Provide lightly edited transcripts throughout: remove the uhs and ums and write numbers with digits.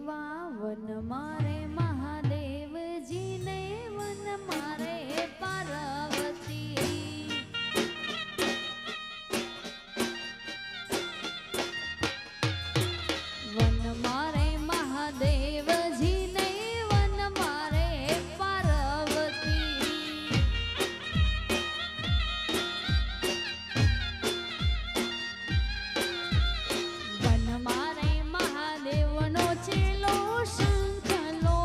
એવા વન મારે મહાદેવજીને વન મારે પાર્વતી વન મારે મહાદેવજીને વન મારે પાર્વતી વન મારે મહાદેવનો ચેલો શંખલો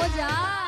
હો જા.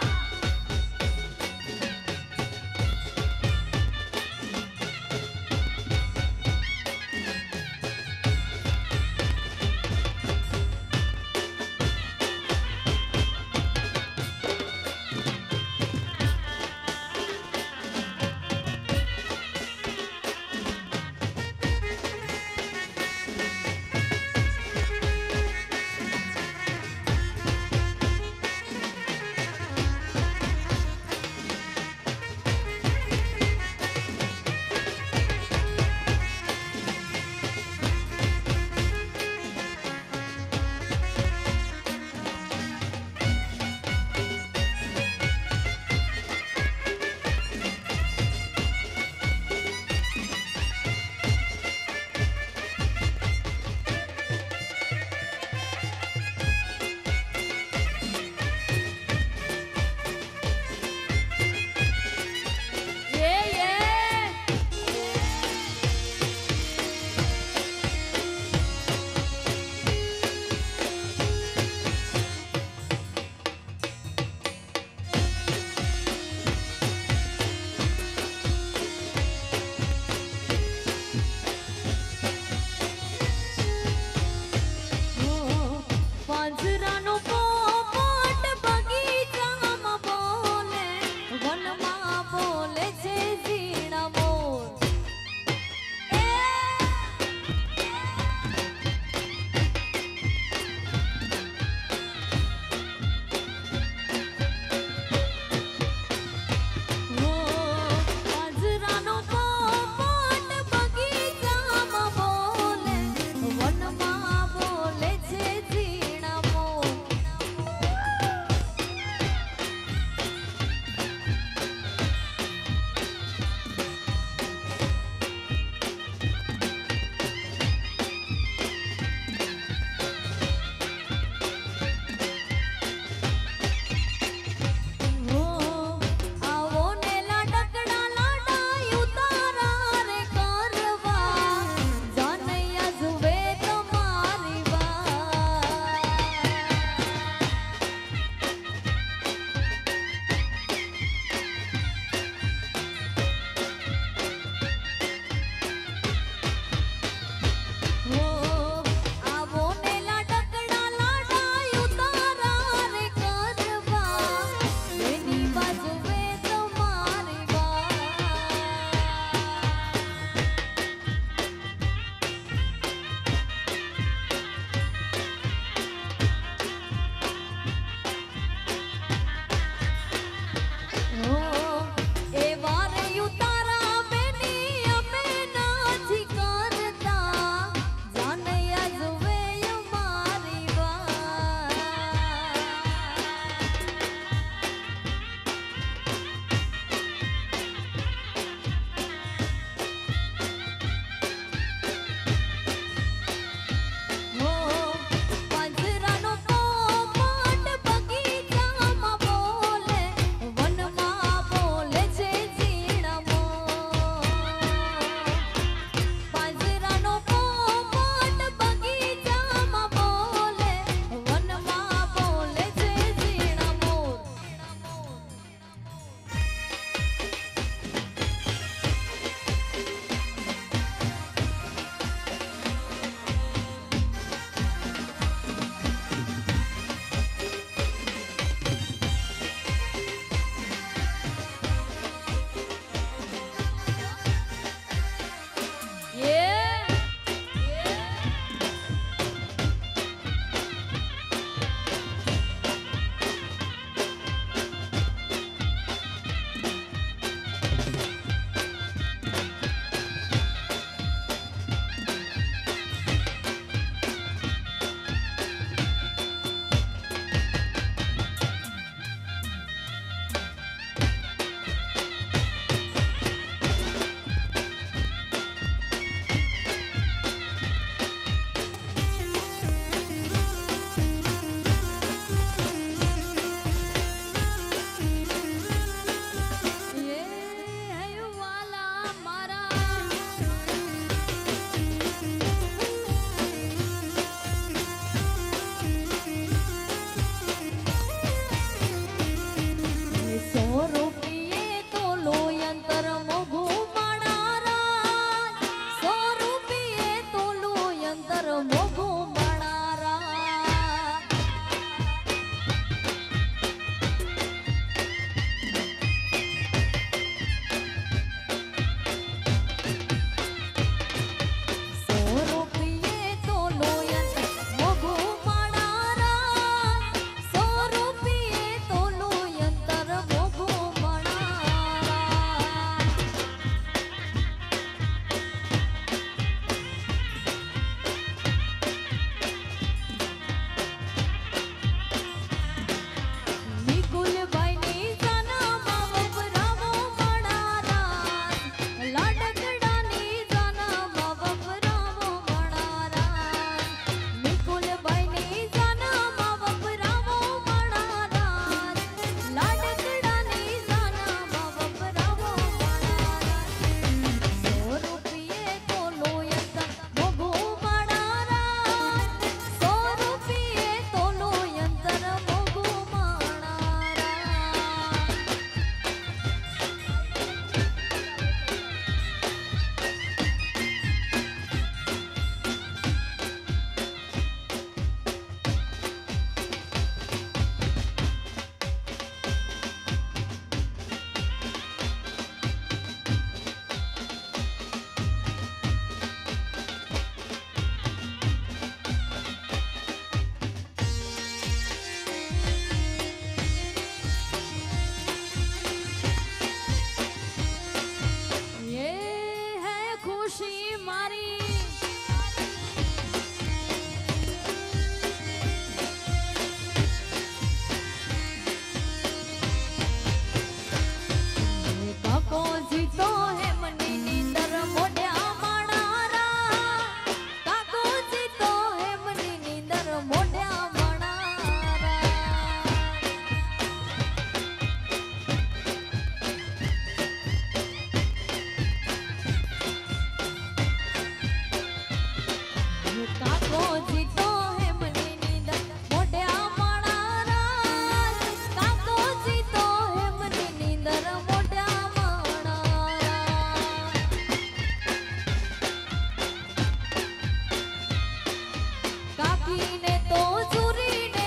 કાકીને તો ચૂરીને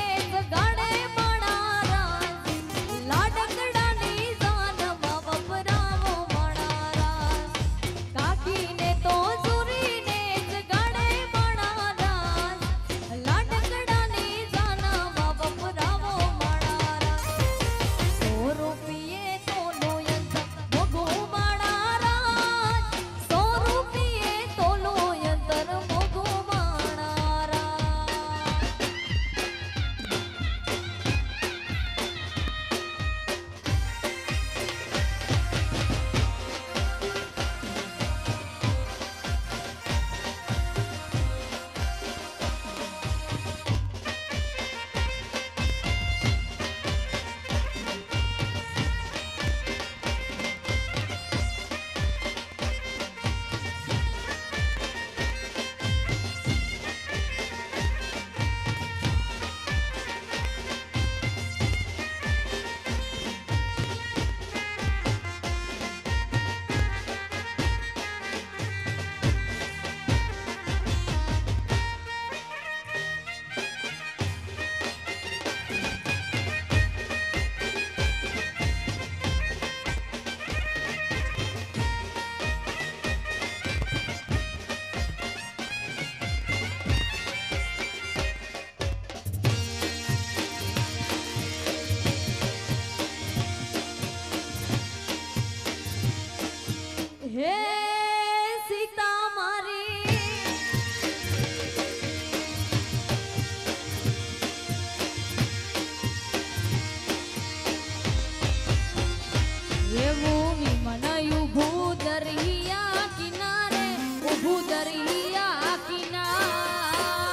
ગાડે મણારા લાડકડાની જાનમાં વપરાવો મણારા કાકીને તો ચૂરીને ગાડે મણારા લાડકડાની જાનમાં વપરાવો મણારા 100 રૂપિયે તોલો યંત્ર મોગો મણારા 100 રૂપિયે તોલો યંત્ર મોગો મણારા હે સીતા મારી એવું વિમાન ઊભું દરિયા કિનારે ઊભું દરિયા કિનાર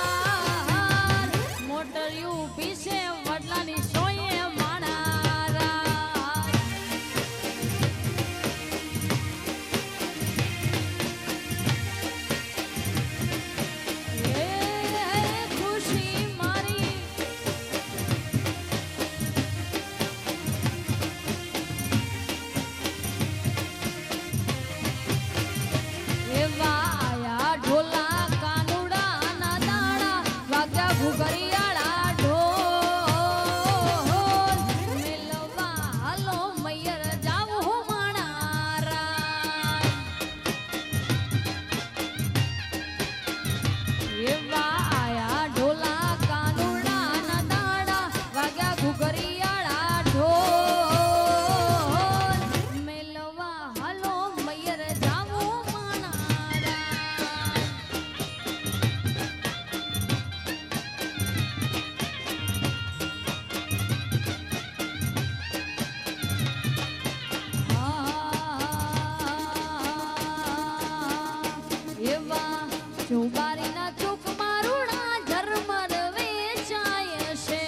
મોટર ઊભી છે વડલાની સોયે માણારા ખુશી મારી એવા આયા ઢોલા કાનુડા ના દાડા વાગ્યા ઘુઘરિયાળા ઢોલ મેલવા હાલો મૈયર જાવું માણારા એવા આયા ઢોલા કાનુડા ના દાડા વાગ્યા ઘુઘરિયાળા ઢોલ મેલવા હાલો મૈયર જાવું માણારા એવા ચોબારીના ચોક મારુણા ઝરમર વેચાય છે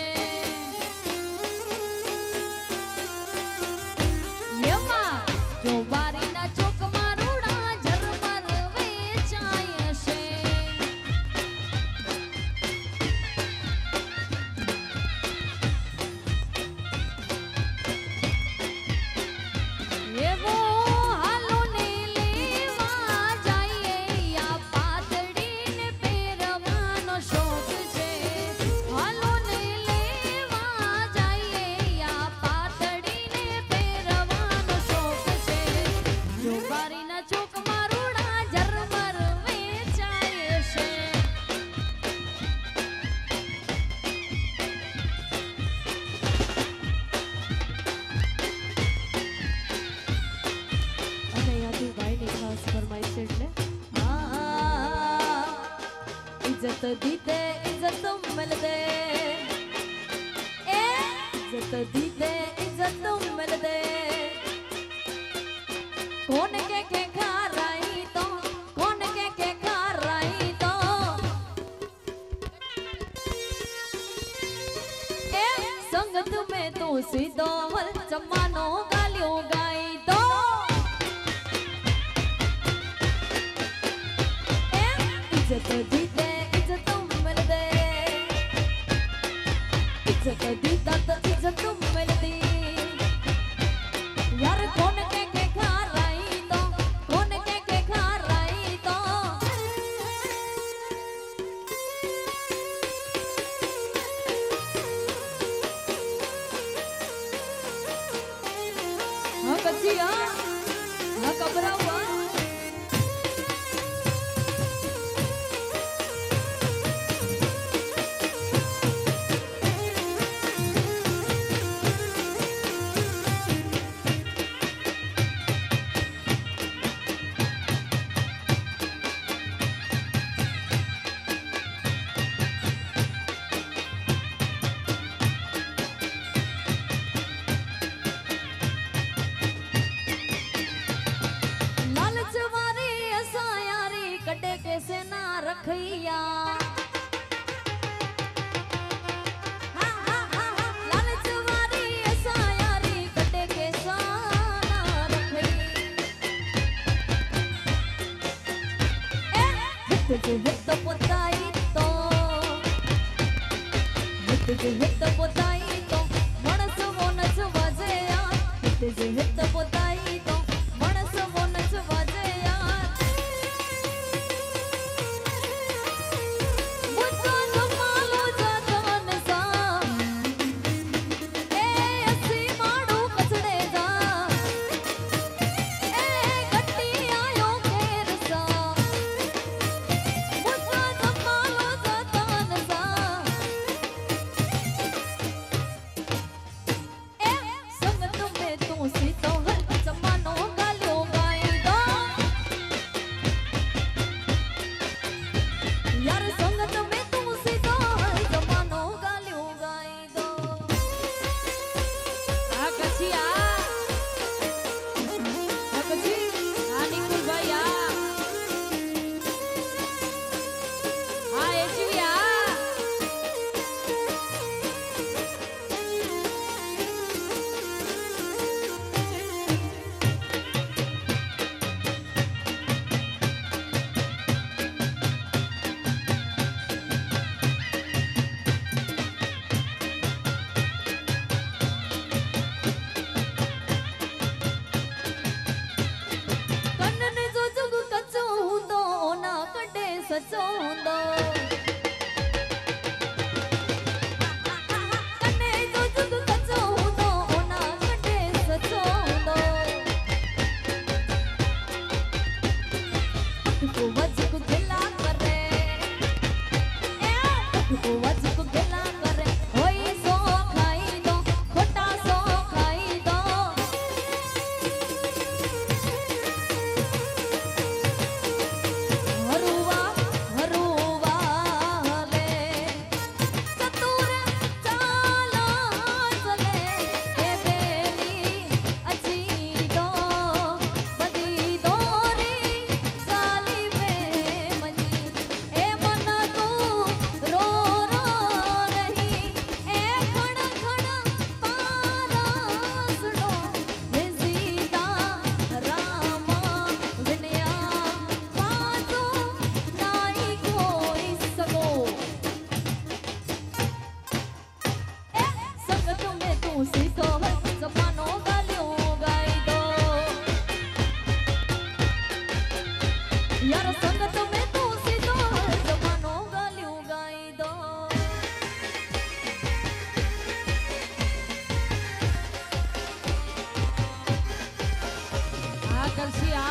એવા ચોબારીના ચોક મારુણા ઝરમર વેચાય છે એવો હાલો ને લેવા જઈએ યા પાતળીને પહેરવાનો શોખ છે હાલો ને લેવા જઈએ યા પાતળીને પહેરવાનો શોખ છે ચોબારીના ચોક મારુણા ઝરમર વેચાય છે અને અહીંયાથી ભાઈની ખાસ ફરમાઈશ એટલે ઇજ્જત દીધે ઇજ્જત મિલ દે એ ઇજ્જત દીધે ઇજ્જત મિલ દે કોણ કે ખારાઈ તો કોણ કે ખારાઈ તો એ સંગત में तू સીધો વલ જમાનો ગાલ્યો ગાઈ તો इज्जत दीदे इज्जत मिल दे इज्जत दीदा तो इज्जत मिलती यार कौन के खा रही तो कौन के खा रही तो કચ્છી હા હા કબરાવા कैसे ना रखिया लालच वारी ऐसा यारी कटे कैसा ना रखी हित पोताई तो हित पोताई तो मणस वो नच वाजे यार हित पोताई तो मणस वो नच वाजे यार सचो हुंदो कने जो जुग कचो हुंदो ओना कटे सचो हुंदो को वज को गिला करे को वज को गिला करे होई सो खाई दो खोटा सो खाई दो हरुवा यार संगत में तू सीधो जमानो गालियों गाई दो कलसिया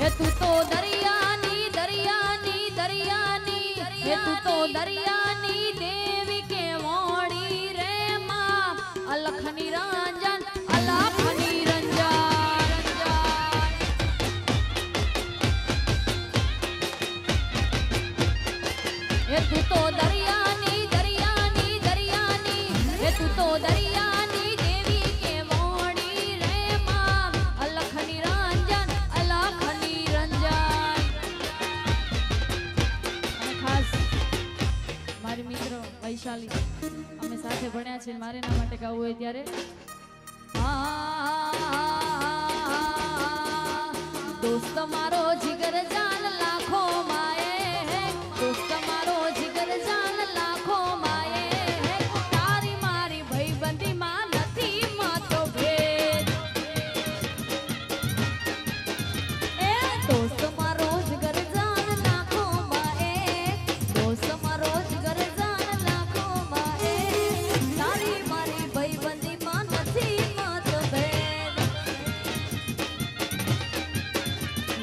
હે તું તો દરિયાની દરિયાની દરિયાની હે તું તો દરિયાની દેવી કે વાણી રે માં અલખની રંજન અલખની રંજન હે તું તો દરિયાની દરિયાની દરિયાની હે તું તો દરિયાની દેવી કે વાણી રે માં અલખની રંજન અલખની રંજન. અને ખાસ મારી મિત્ર વૈશાલી અમે સાથે ભણ્યા છે મારે એના માટે ગાવું હોય ત્યારે દોસ્ત મારો જીગર જાન લાખો માએ દોસ્ત મારો જીગર જાન લાખો માએ તારી મારી ભાઈબંધી માં નથી માતો ભેદ એ દોસ્ત મારો જીગર જાન લાખો માએ દોસ્ત મારો જીગર જાન લાખો માએ તારી મારી ભાઈબંધી માં નથી માતો ભેદ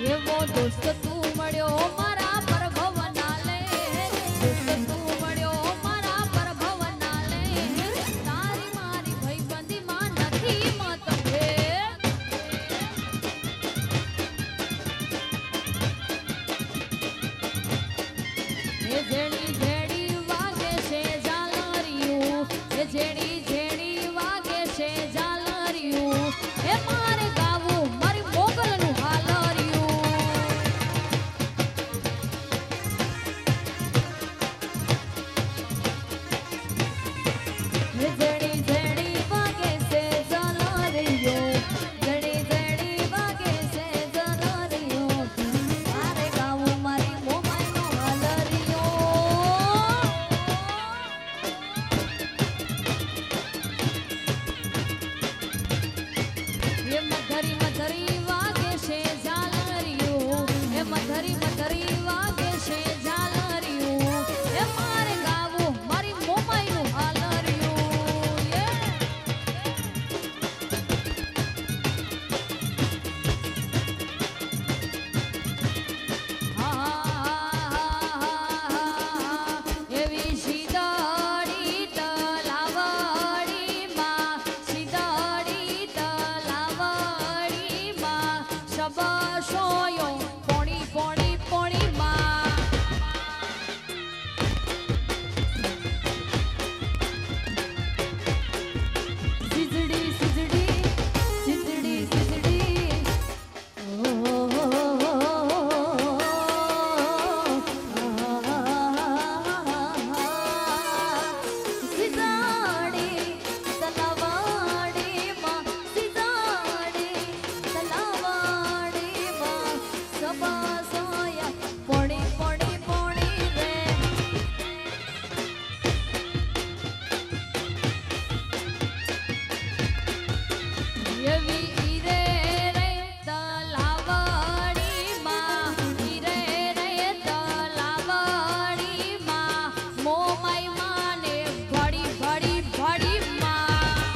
એવો દોસ્ત તું મળ્યો મારા પરભવના લે દોસ્ત તું મળ્યો મારા પરભવના લે તારી મારી ભાઈબંધી માં નથી મતભેદ એ જેડી જેડી વાગે છે ઝાલરિયું એ જેડી જેડી વાગે છે ઝાલરિયું એ મારે ગાવું મારી મોગલનું હાલરિયું એ જેડી જેડી વાગે છે ઝાલરિયું જેડી જેડી વાગે છે ઝાલરિયું મારે ગાવું મારી મોગલનું હાલરિયું એ મધરી મધરી વાગે છે ઝાલરિયું એ મધરી મધરી વાગે છે ઝાલરિયું એ મારે ગાવું મારી મોમાઈનું હાલરિયું એવી શીદડી તલાવડીમાં શીદડી તલાવડીમાં શબશોયો પોણી પોણી પોણીમાં સિજડી સિજડી સિજડી સિજડી સિજાડી તલાવાડીમાં સિજાડી તલાવાડીમાં સબાસોયા પોણી પોણી પોણી રે એવી ઈરે રે તલાવડીમાં ઈરે રે તલાવડીમાં મોમાઈ માને ભડી ભડી ભડીમાં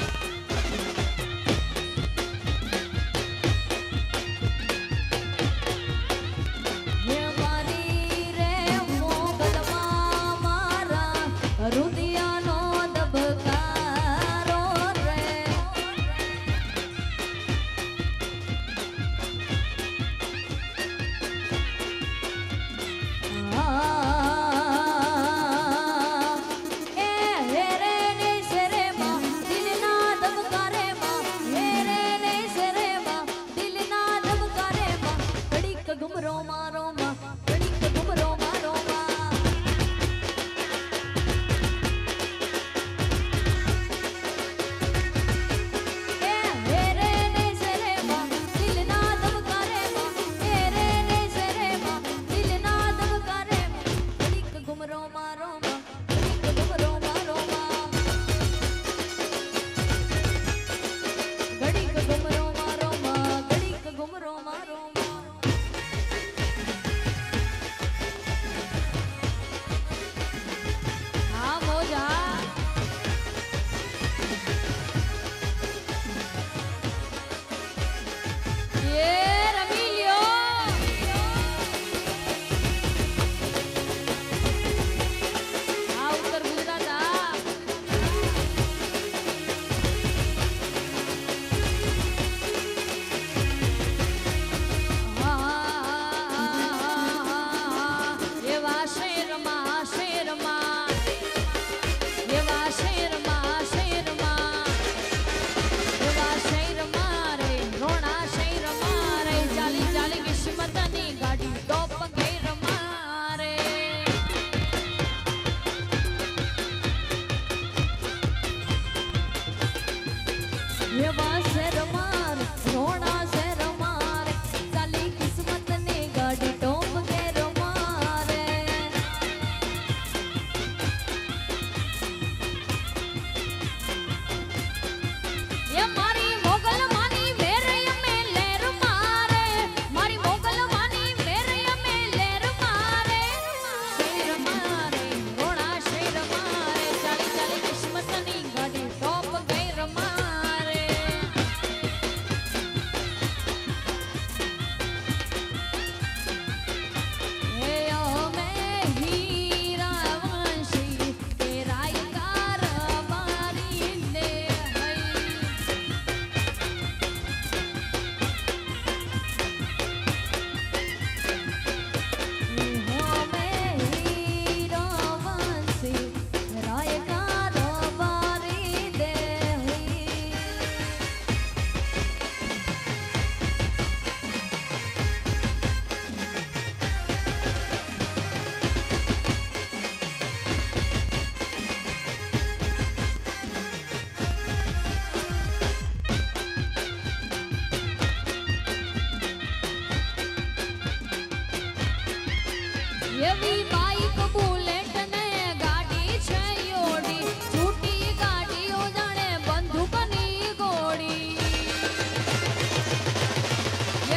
એવી બાઈક બુલેટ ને ગાડી છે યોડી છૂટી ગાડીઓ જાણે બંદૂકની ગોળી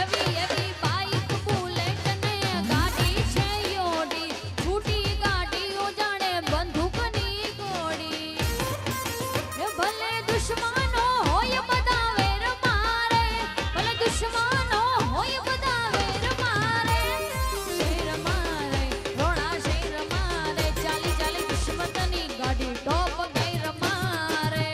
એવી એવી બાઈક બુલેટ ને ગાડી છે યોડી છૂટી ગાડીઓ જાણે બંદૂકની ગોળી એ ભલે દુશ્મનો હોય બધા વેર મારે ભલે દુશ્મનો હોય બધા વેર મારે શેર મારે રોણા શેર મારે ચાલી ચાલી કિસ્મતની ગાડી ટોપ ગેર મારે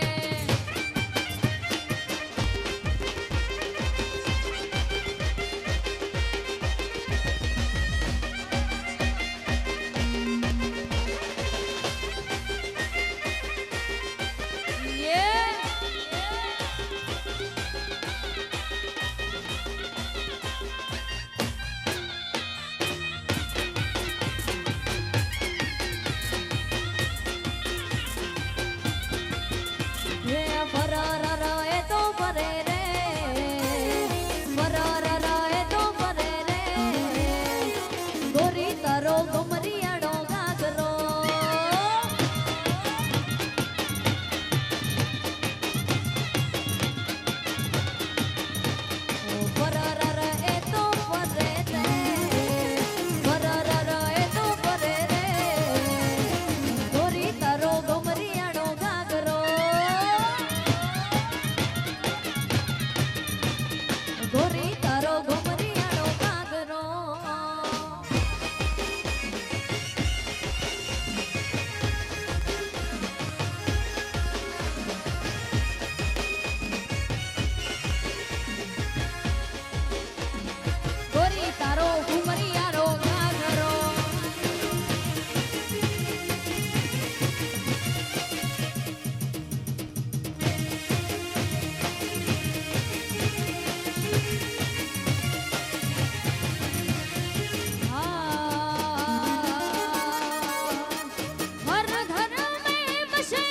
ગોરી તારો ઘુમરિયાળો ઘાઘરો ગોરી તારો ઘુમરિયાળો ઘાઘરો हर घर में बसे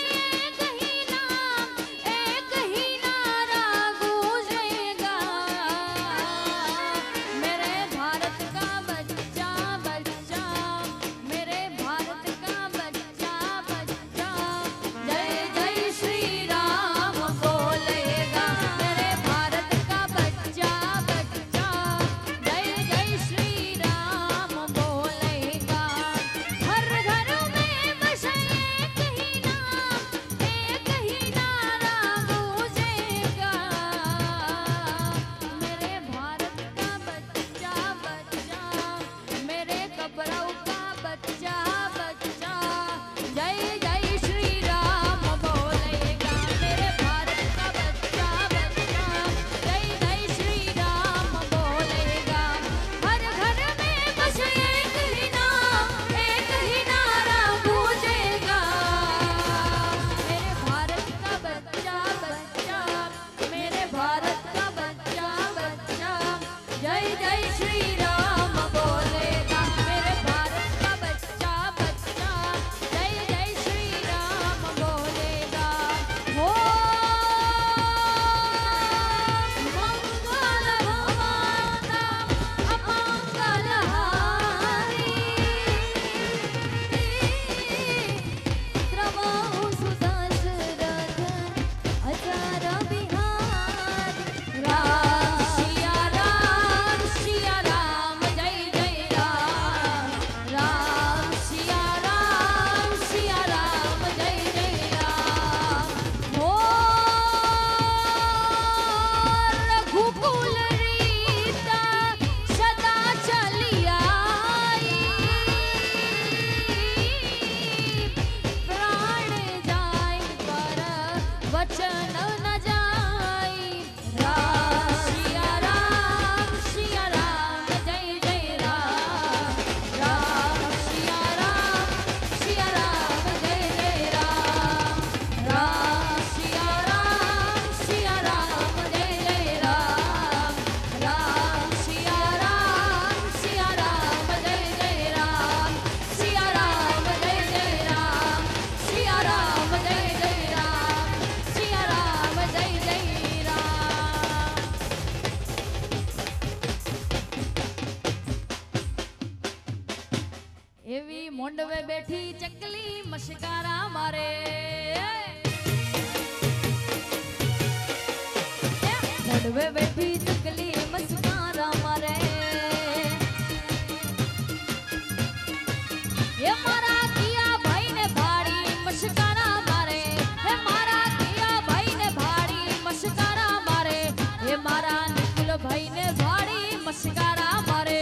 एक ही नारा गूंजेगा मेरे भारत का बच्चा बच्चा मेरे भारत का बच्चा बच्चा जय जय श्री राम बोलेगा मेरे भारत का बच्चा बच्चा जय जय श्री राम बोलेगा हर घर में बसे एक ही नारा गूंजेगा मेरे भारत का बच्चा बच्चा मेरे कपड़ों का बच्चा बच्चा जय जय श्री राम बोलेगा मेरे भारत का बच्चा बच्चा जय जय श्री राम बोलेगा हर घर में बसे एक ही नारा गूंजेगा मेरे भारत का बच्चा बच्चा मेरे भारत का बच्चा बच्चा जय जय श्री राम बोलेगा मेरे भारत का बच्चा बच्चा जय जय श्री राम बोलेगा हो मंगल भवाना अमंगल हारी द्रवहु सुदशरथ अचार बिहार राम सिया राम મોંડવે બેઠી ચકલી મશકારા મારે મોંડવે બેઠી ચકલી મશકારા મારે એ મારા કિયા ભાઈ ને ભાડી મશકારા મારે હે મારા કિયા ભાઈ ને ભાડી મશકારા મારે હે મારા નિકુલ ભાઈ ને ભાડી મશકારા મારે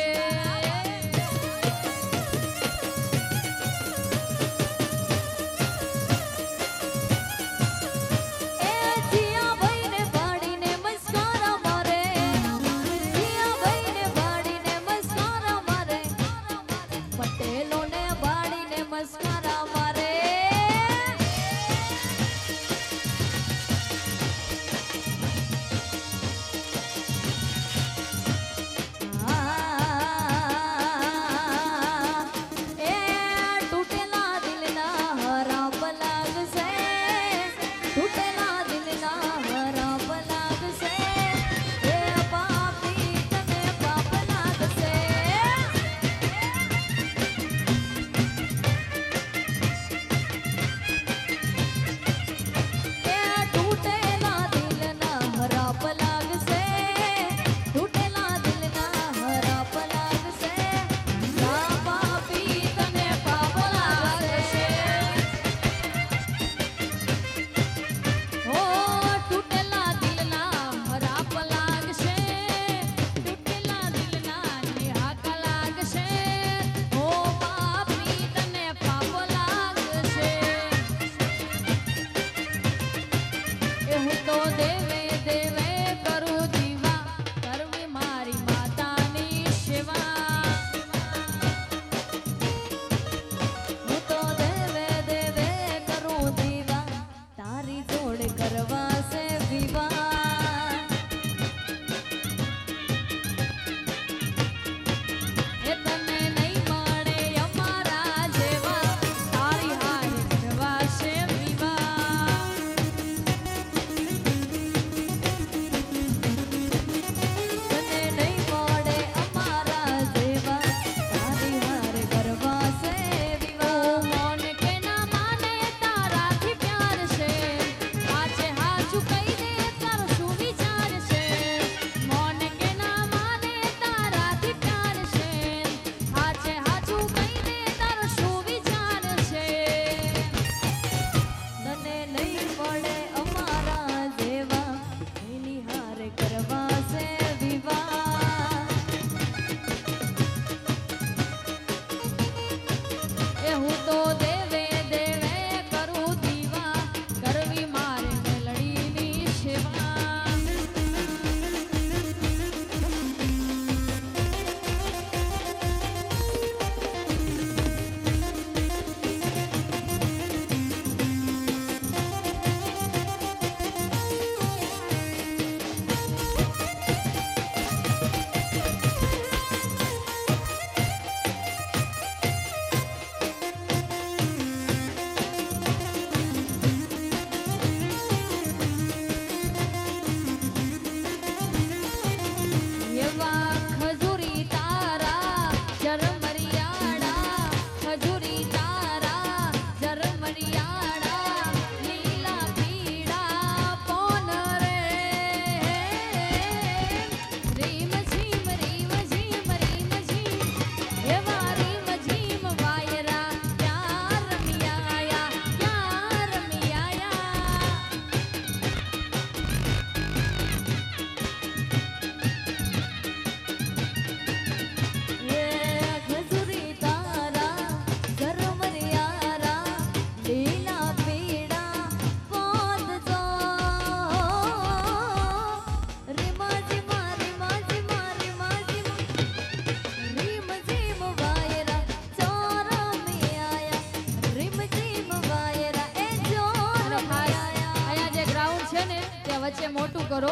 વચ્ચે મોટું કરો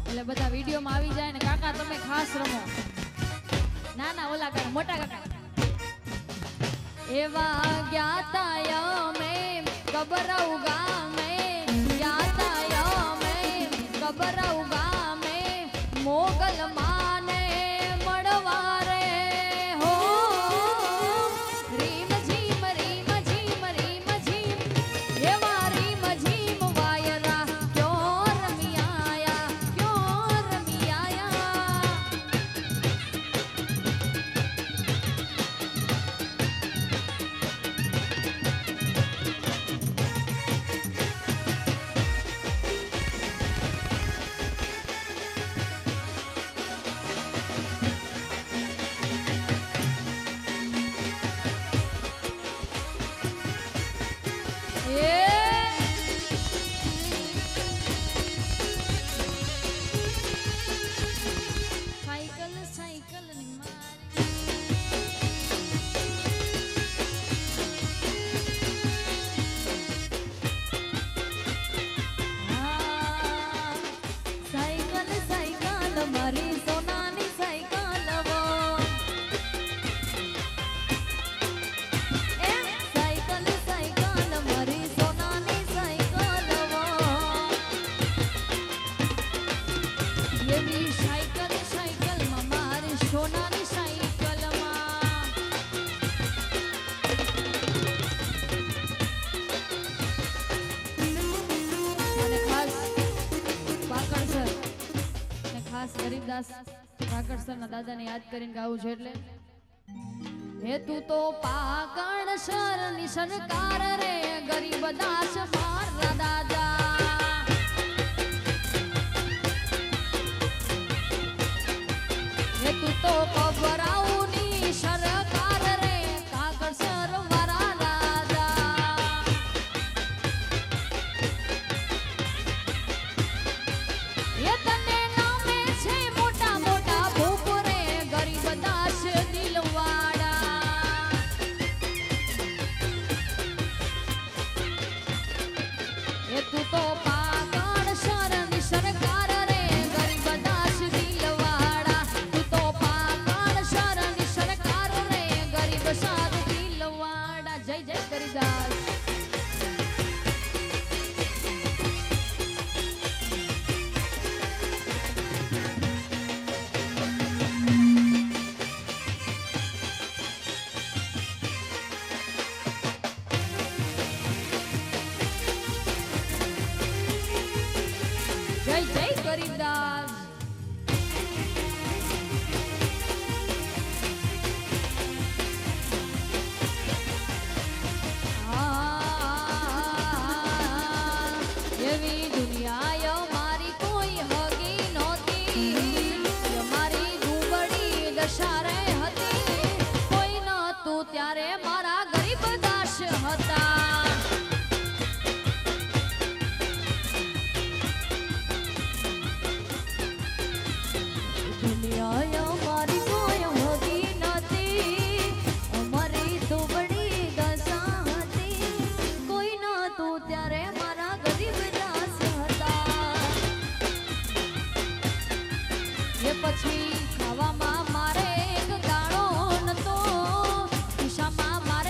એટલે બધા વિડીયોમાં આવી જાય ને કાકા તમે ખાસ રમો ના ના ઓલા કાકા મોટા કાકા એવા જ્ઞાતા મેં કબરાઉ ગામે જ્ઞાતા મેં કબરાઉ ગામે મોગલ માને મળવા રે હો રીમ જી ગરીબદાસ ઠાકર સરના દાદાને યાદ કરીને ગાવું છે એટલે હે તું તો પાકણ શરની સરકાર રે ગરીબદાસ મારા દાદા હે તું તો કબરાઉની સરકાર રે કાગળ સર મારા દાદા એ તને નામે છે મોટા મોટા ભૂપ રે ગરીબદાસ દિલવાડા એ તું તો પાકણ શરની સરકાર રે ગરીબદાસ દિલવાડા તું તો પાકણ શરની સરકાર રે ગરીબ સાદ દિલવાડા જય જય ગરીબદાસ જય જય ગરીબદાસ એવી દુનિયા મારી કોઈ હગી નહોતી મારી દુબળી દશા રે હતી કોઈ નહોતું ત્યારે મારા ગરીબદાસ હતા દુનિયા મારી કોઈ હોતી નથી અમારી દુબળી દશા હતી કોઈ નહોતું ત્યારે મારા ગરીબદાસ હતા એ પછી ખાવામાં મારે એક દાણો નતો ખિસ્સામાં મારે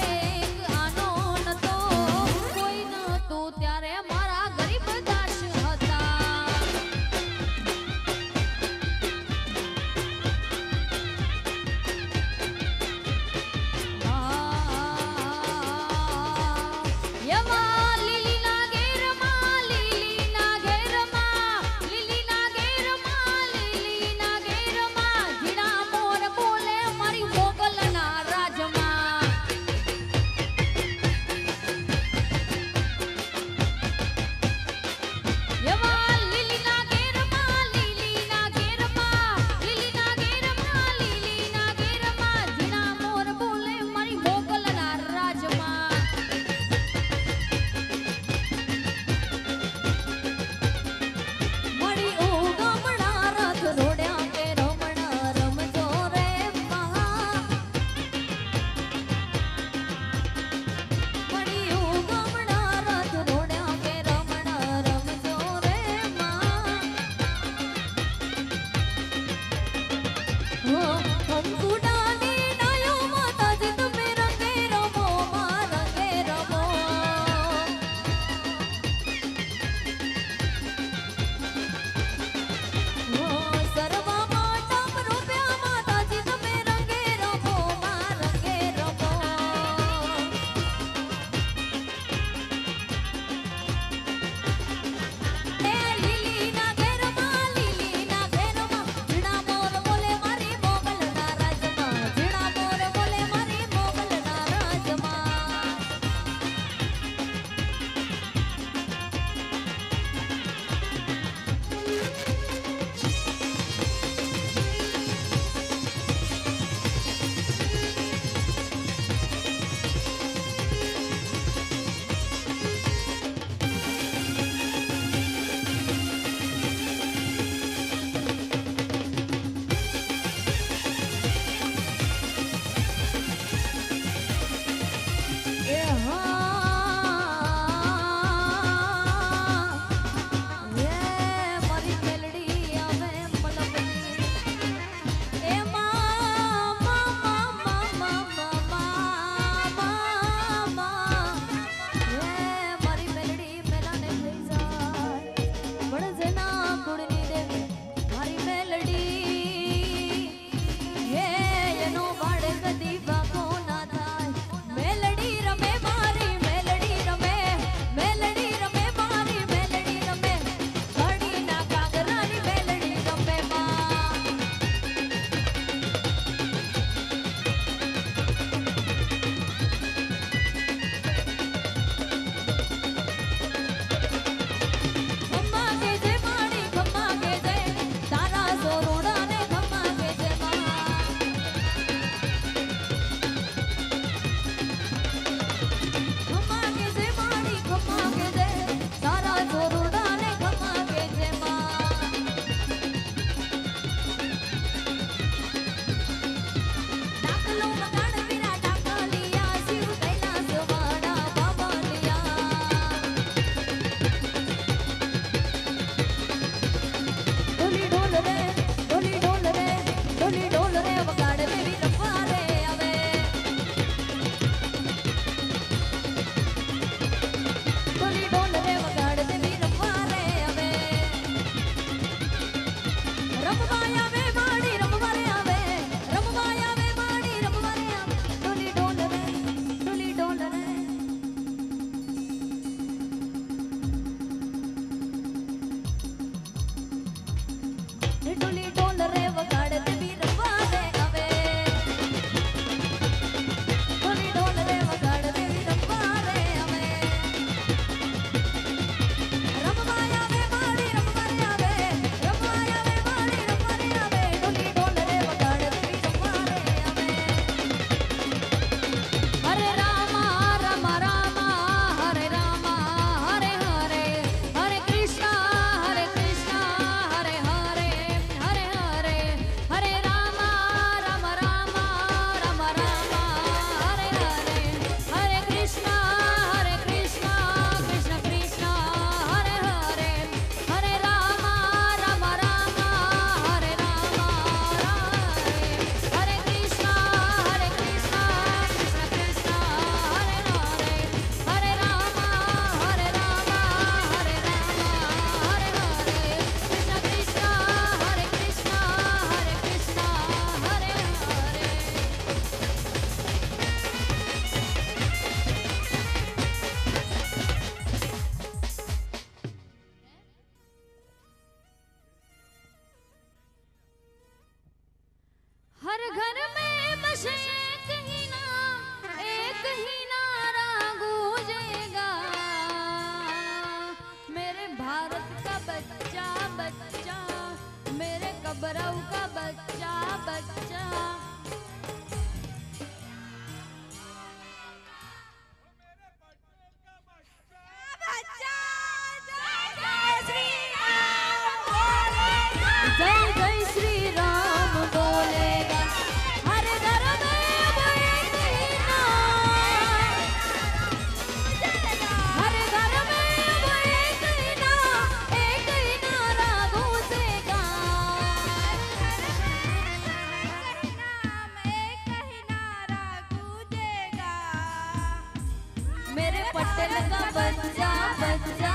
पटेल का बच्चा बच्चा,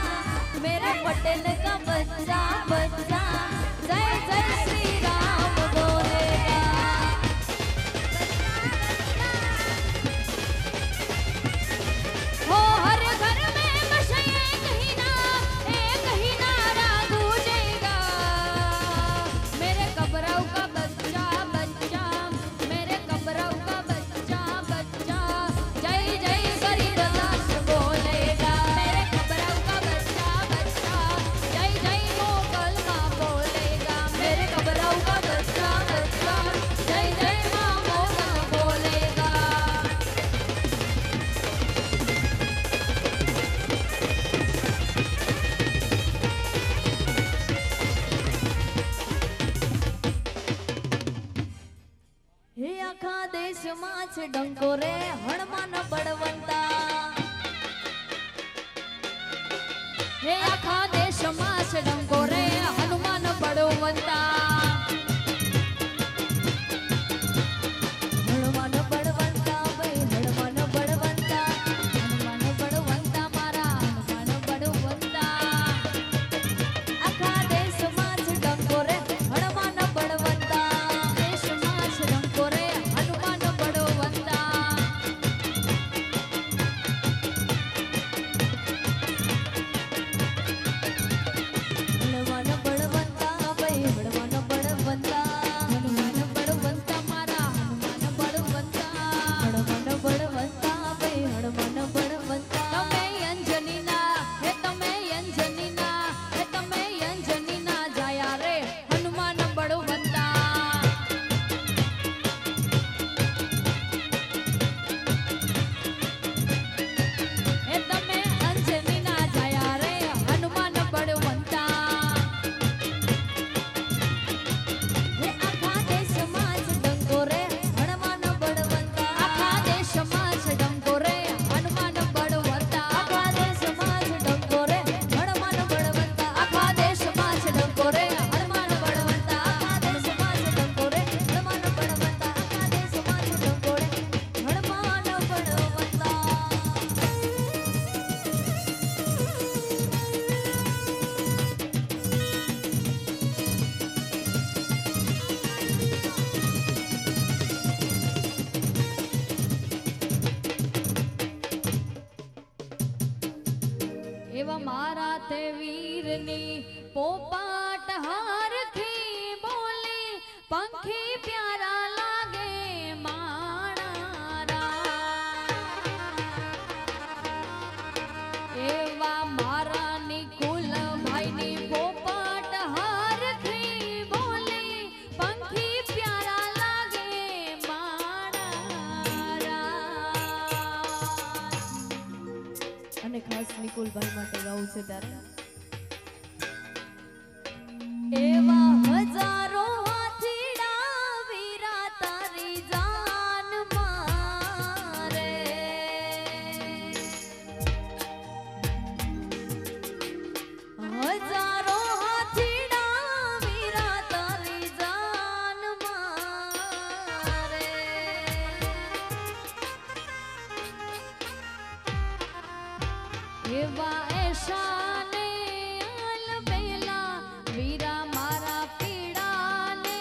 मेरे पटेल का बच्चा बच्चा, जय जय श्री राम बोलेगा। हो हर घर में बस एक ही नारा गूंजेगा, मेरे कबराऊ का बच्चा बच्चा, मेरे कबराऊ का बच्चा बच्चा, जय जय गरीबदास बोलेगा। मेरे कबराऊ का बच्चा बच्चा, जय जय मोगल माँ बोलेगा। मेरे कबराऊ का बच्चा बच्चा, जय जय माँ मोगल बोलेगा। हे आखा देश माछ डंको रे हनुमान बड़वंता, हे आखा देशમાં છે ડંકો રે હનુમાન બળવંતા। હનુમાન બળવંતા ભાઈ હનુમાન બળવંતા, હનુમાન બળવંતા મારા હનુમાન બળવંતા। આખા દેશ માछ ડંકો રે હનુમાન બળવંતા, દેશમાં છે ડંકો રે હનુમાન બળવંતા। હનુમાન બળવંતા ભાઈ હનુમાન બળવંતા, હનુમાન બળવંતા મારા હનુમાન બળવંતા। હનુમાન બળવંતા ભાઈ હનુમાન બળવંતા, તમે અંજનીના હે તમે અંજનીના હે તમે અંજનીના જાયા રે હનુમાન બળવંતા। હે તમે અંજનીના જાયા રે હનુમાન બળવંતા। હે આખા દેશ માछ ડંકો રે હનુમાન બળવંતા, આખા દેશમાં છે ડંકો રે હનુમાન બળવંતા। આખા દેશ માछ ડંકો રે હનુમાન બળવંતા, આખા દેશમાં છે ડંકો રે હનુમાન બળવંતા। આખા દેશ માछ ડંકો રે હનુમાન બળવંતા, આખા દેશ માछ ડંકો રે હનુમાન બળવંતા। એવા મારા તે વીરની પોપાટ હારખી બોલી પંખી પ્યારા લાગે માણારા। એવા મારા નિકુલ ભાઈની પોપાટ હારખી બોલી પંખી પ્યારા લાગે માણારા। અને ખાસ નિકુલભાઈ માટે ગાવું છે ત્યારે એવા હજારો હાથીડા વીરા તારી જાન મારે, હજારો હાથીડા વીરા તારી જાન મારે। એવા એશાને આલબેલા વીરા મારા પીડાને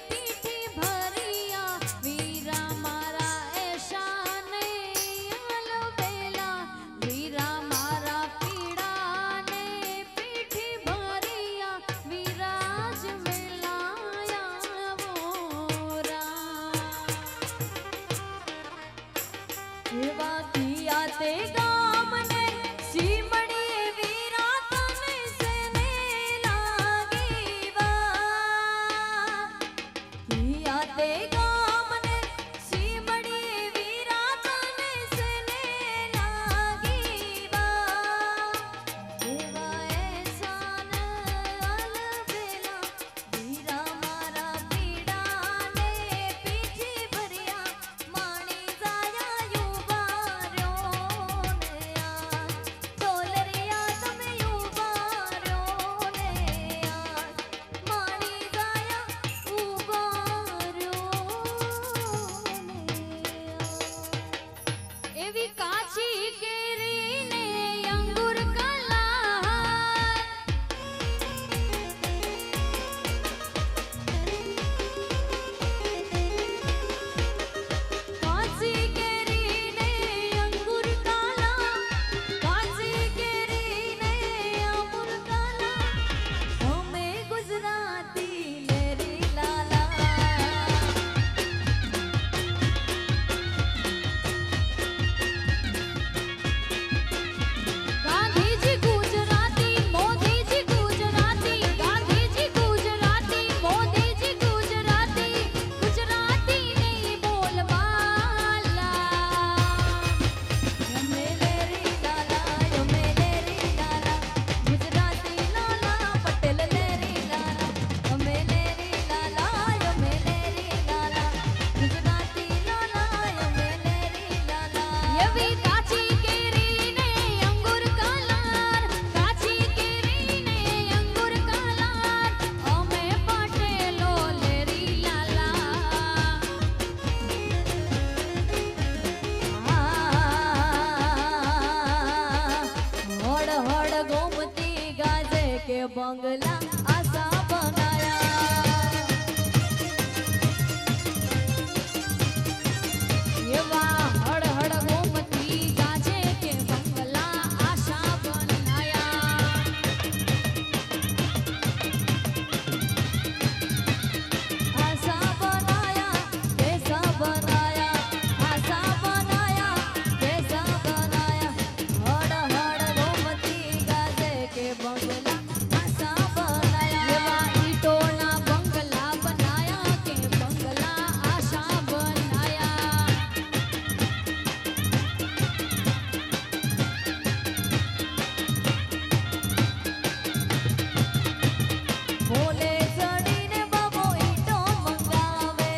પીઠી ભરિયા વીરા મારા એશાને આલબેલા વીરા મારા પીડાને પીઠી ભરિયા વિરાજ મેલાયા મોરા। એવા કિયા તે ગામને સીમણીએ વીરા के बंगला आशा बनाया ये वाह हड़ हड़ गोमती गाजे के बंगला आशा बनाया आशा बनाया कैसा बनाया आशा बनाया कैसा बनाया हड़ हड़ गोमती गाजे के बंगला आशा बनाया ये वाह ईटोना बंगला बनाया के बंगला आशा बनाया બોલે ચડીને બાબો ઈટો મંગાવે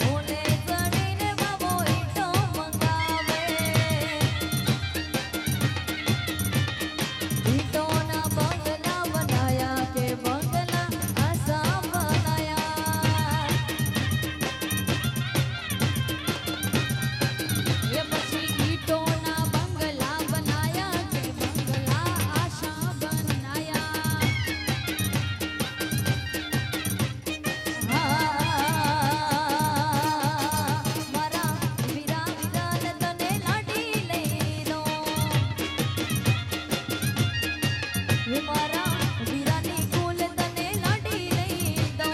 બોલે ચડીને બાબો ઈટો મંગાવે ઈટોના બંગલા બનાયા કે બંગલા આશા બનાયા ये પછી ઈટોના બંગલા બનાયા કે બંગલા આશા બનાયા મારા વીરા વિરાને તને લાડી લઈ દો મારા વીરાની કુલ તને લાડી લઈ દો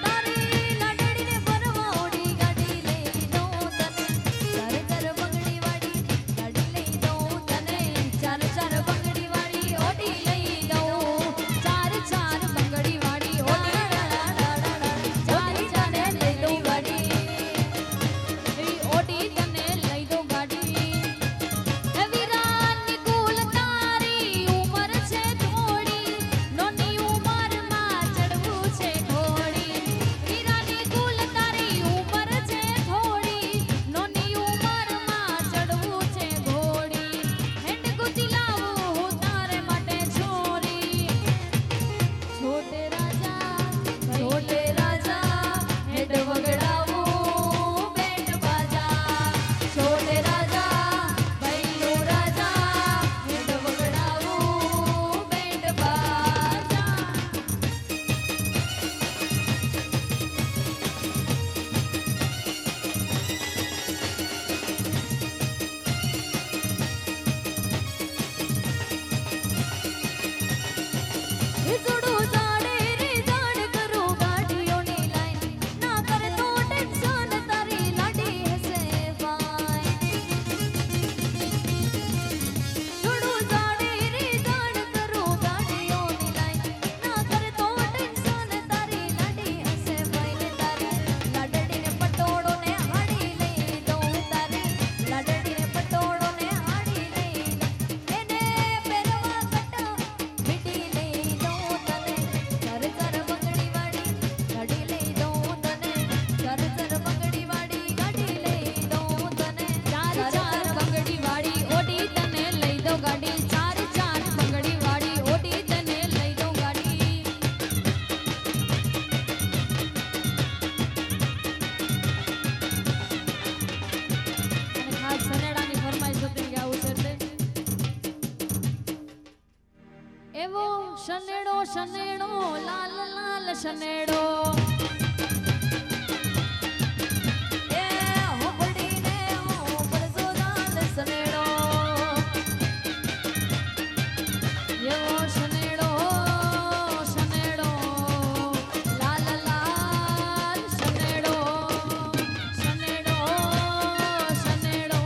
તારી લાડડીને ભરવા ઓડી ગાડી લઈ દો તને ચાર ચાર બંગડી વાળી ગાડી લઈ દો તને ચાર ચાર બંગડી વાળી ઓડી લઈ દો ચાર ચાર બંગડી વાળી ઓડી ચાર ચાર લઈ દો ગાડી એવી ઓડી તને લઈ દો ગાડી હે વીરાની કુલ તારી ઉંમર છે થોડી નોની ઉંમરમાં ચડવું છે ઘોડી વીરાની કુલ તારી ઉંમર છે થોડી નોની ઉંમરમાં ચડવું છે ઘોડી હેન્ડ ગુતી લાવું હું તારે માટે છોરી छोटे राजा हेड वगड़ावू बैंड बाजा छोटे राजा भैलो राजा हेड वगड़ावू बैंड बाजा જોડું જાડે રે જાડ કરું ગાડીઓની લાઈન ના કરે તો ટેન્શન તારી લાડી હશે ભાઈ જોડું જાડે રે જાડ કરું ગાડીઓની લાઈન ના કરે તો ટેન્શન તારી લાડી હશે ભાઈ ને તારી લાડડીને પટોળો ને હાડી લઈ દઉં તારી લાડડીને પટોળો ને હાડી લઈ એને પહેરવા કટા મીઠી લઈ દઉં તને ચાર ચાર બંગડી વાળી ગાડી લઈ દઉં તને ચાર ચાર બંગડી વાળી ગાડી લઈ દઉં તને ચાર ચાર બંગડી વાળી ઓડી તને લઈ દો ગાડી ચાર ચાર બંગડી વાળી ઓડી તને લઈ દો ગાડી અને ખાસ સનેડાની ફરમાઈશ હતી કે આવું છે એટલે એવો શનેડો શનેડો લાલ લાલ શનેડો એ હોબડીને પડસો લાલ સનેડો એવો શનેડો શનેડો લાલ લાલ શનેડો શનેડો શનેડો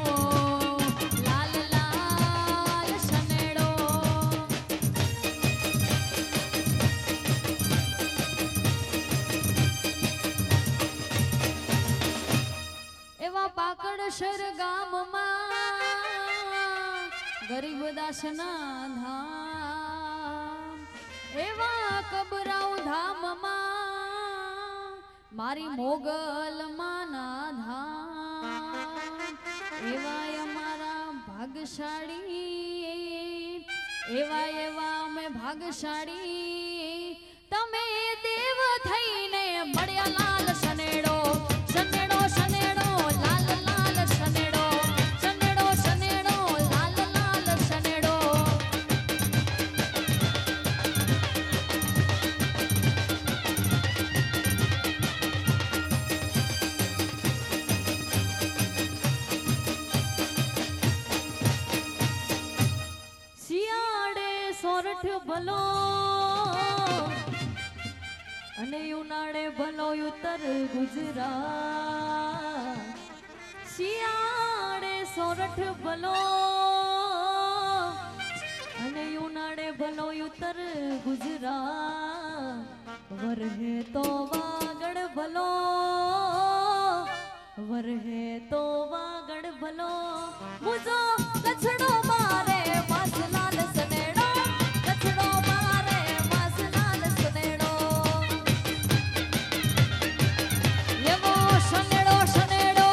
લાલ લાલ શનેડો એવા પાકડશર ગામમાં ગરીબ દાસના ધામ એવા કબરાઉ ધામમાં મારી મોગલ માના ધામ એવા અમારા ભાગશાળી એવા એવા અમે ભાગશાળી તમે દેવ થઈને મળ્યા લાલ શનેડો શનેડો શનેડો લાલ લાલ શનેડો ભલો અને ઉનાળે ભલો ઉત્તર ગુજરાત શિયાળે સોરઠ ભલો અને ઉનાળે ભલો ઉત્તર ગુજરાત વરહે તો વાગડ ભલો વરહે તો વાગડ ભલો મુજો લછડો મારે માસલાલ સનેડો લછડો મારે માસલાલ સનેડો એવો શનેડો શનેડો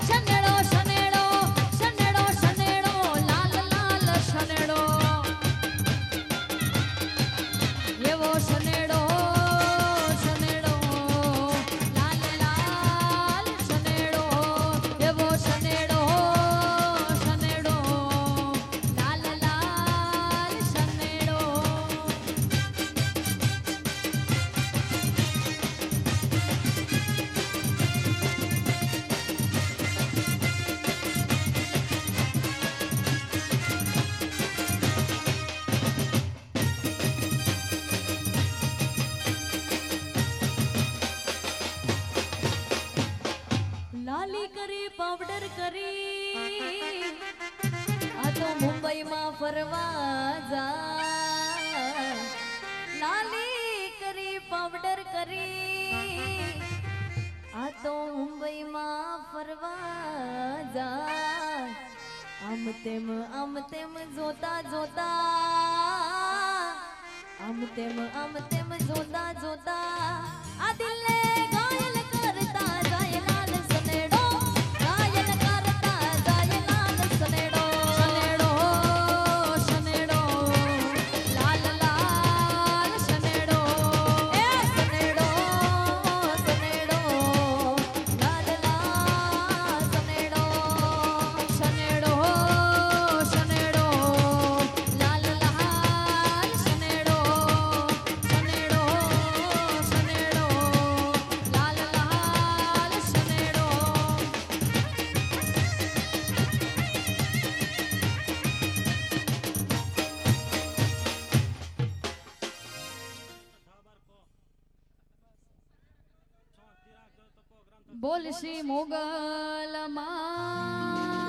શનેડો શનેડો શનેડો શનેડો લાલ લાલ શનેડો એવો શનેડો શનેડો લાલ લાલ શનેડો એવો શનેડો શનેડો લાલ લાલ શનેડો લાલી કરી પાવડર કરી આ તો મુંબઈમાં ફરવા જા લાલી કરી પાવડર કરી આ તો મુંબઈમાં ફરવા જા આમ તેમ જોતા જોતા આમ તેમ જોતા જોતા આ દિલને ઘાયલ કરતા જાય લાલ સનેડો ઘાયલ કરતા જાય લાલ સનેડો શનેડો શનેડો લાલ લાલ શનેડો એ સનેડો સનેડો લાલ લાલ સનેડો શનેડો શનેડો લાલ લાલ શનેડો શનેડો શનેડો લાલ લાલ શનેડો બોલ શ્રી મોગલ માતની